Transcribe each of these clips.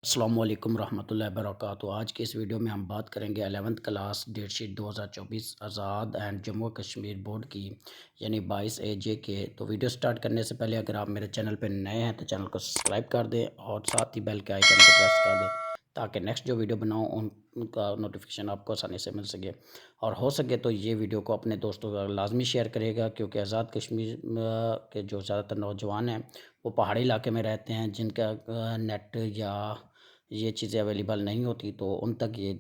السلام علیکم ورحمۃ اللہ وبرکاتہ۔ آج کی اس ویڈیو میں ہم بات کریں گے 11th class date sheet 2024 Azad and Jammu Kashmir board کی، یعنی 22 کے۔ تو ویڈیو سٹارٹ کرنے سے پہلے اگر آپ میرے چینل پہ نئے ہیں تو چینل کو سبسکرائب کر دیں اور ساتھ ہی بیل کے آئیکن کو پریس کر دیں تاکہ نیکسٹ جو ویڈیو بناؤں ان کا نوٹیفیکیشن آپ کو آسانی سے مل سکے، اور ہو سکے تو یہ ویڈیو کو اپنے دوستوں کا لازمی شیئر کرے گا، کیونکہ آزاد کشمیر کے جو زیادہ تر نوجوان ہیں وہ پہاڑی علاقے میں رہتے ہیں، جن کا نیٹ یا یہ چیزیں اویلیبل نہیں ہوتی، تو ان تک یہ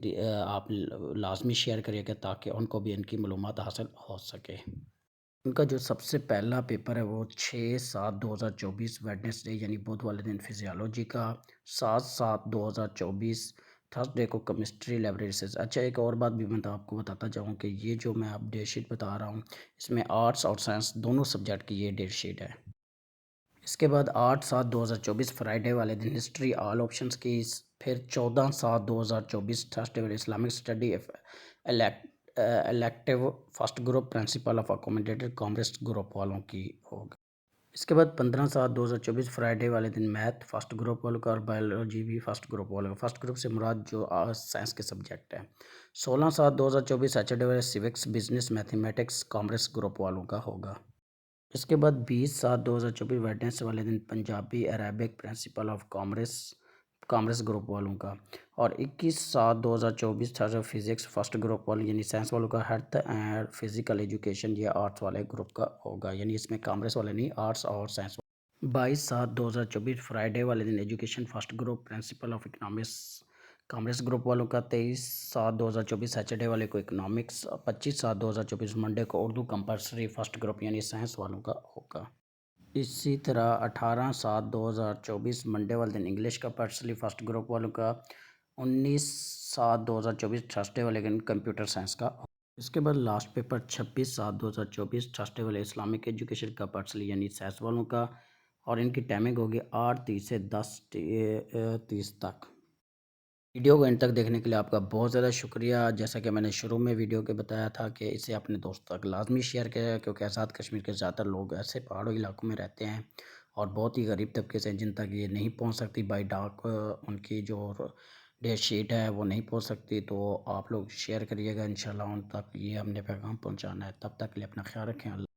آپ لازمی شیئر کریے گا تاکہ ان کو بھی ان کی معلومات حاصل ہو سکے۔ ان کا جو سب سے پہلا پیپر ہے وہ 6/7/2024 ویڈنسڈے یعنی بدھ والے دن فزیالوجی کا، 7/7/2024 تھرسڈے کو کیمسٹری لیبریٹریز۔ اچھا، ایک اور بات بھی میں آپ کو بتاتا جاؤں کہ یہ جو میں اب ڈیٹ شیٹ بتا رہا ہوں اس میں آرٹس اور سائنس دونوں سبجیکٹ کی یہ ڈیٹ شیٹ ہے۔ اس کے بعد 8/7/2024 فرائیڈے والے دن ہسٹری آل آپشنز کی، پھر 14/7/2024 تھرسڈے والے Islamic study elective first group principle of accommodated commerce group والوں کی ہوگی۔ اس کے بعد 15/7/2024 فرائیڈے والے دن میتھ فرسٹ گروپ والوں کا اور بایولوجی بھی فرسٹ گروپ والوں کا۔ فرسٹ گروپ سے مراد جو سائنس کے سبجیکٹ ہیں۔ 16/7/2024 سیٹرڈے والے civics business mathematics commerce group والوں کا ہوگا۔ اس کے بعد 20/7/2024 ویڈنسڈے والے دن Punjabi Arabic principle of commerce group والوں کا، اور 21/7/2024 تھرسڈے فزکس فرسٹ گروپ والوں یعنی سائنس والوں کا، ہیلتھ اینڈ فزیکل ایجوکیشن یہ آرٹس والے گروپ کا ہوگا، یعنی اس میں کامرس والے نہیں، آرٹس اور سائنس والے۔ 22/7/2024 فرائیڈے والے دن education first group principle of economics commerce group والوں کا، 23/7/2024 سیٹرڈے والے کو اکنامکس، 25/7/2024 منڈے کو اردو کمپلسری فرسٹ گروپ یعنی سائنس والوں کا ہوگا۔ اسی طرح 18/7/2024 منڈے والے دن انگلش کمپلسری فرسٹ گروپ والوں کا، 19/7/2024 تھرسڈے والے دن کمپیوٹر سائنس کا ہوگا۔ اس کے بعد لاسٹ پیپر 26/7/2024 تھرسڈے والے اسلامک ایجوکیشن کمپلسری یعنی سائنس والوں کا، اور ان کی ٹائمنگ ہوگی 8:30 سے 10:30 تک۔ ویڈیو کو ان تک دیکھنے کے لیے آپ کا بہت زیادہ شکریہ۔ جیسا کہ میں نے شروع میں ویڈیو کے بتایا تھا کہ اسے اپنے دوستوں تک لازمی شیئر کریں، کیونکہ آزاد کشمیر کے زیادہ تر لوگ ایسے پہاڑی علاقوں میں رہتے ہیں اور بہت ہی غریب طبقے سے، جن تک یہ نہیں پہنچ سکتی بائی ڈاک، ان کی جو ڈیٹ شیٹ ہے وہ نہیں پہنچ سکتی، تو آپ لوگ شیئر کریے گا، انشاءاللہ ان تک یہ ہم نے پیغام پہنچانا ہے۔ تب تک کے لیے اپنا خیال رکھیں۔ اللہ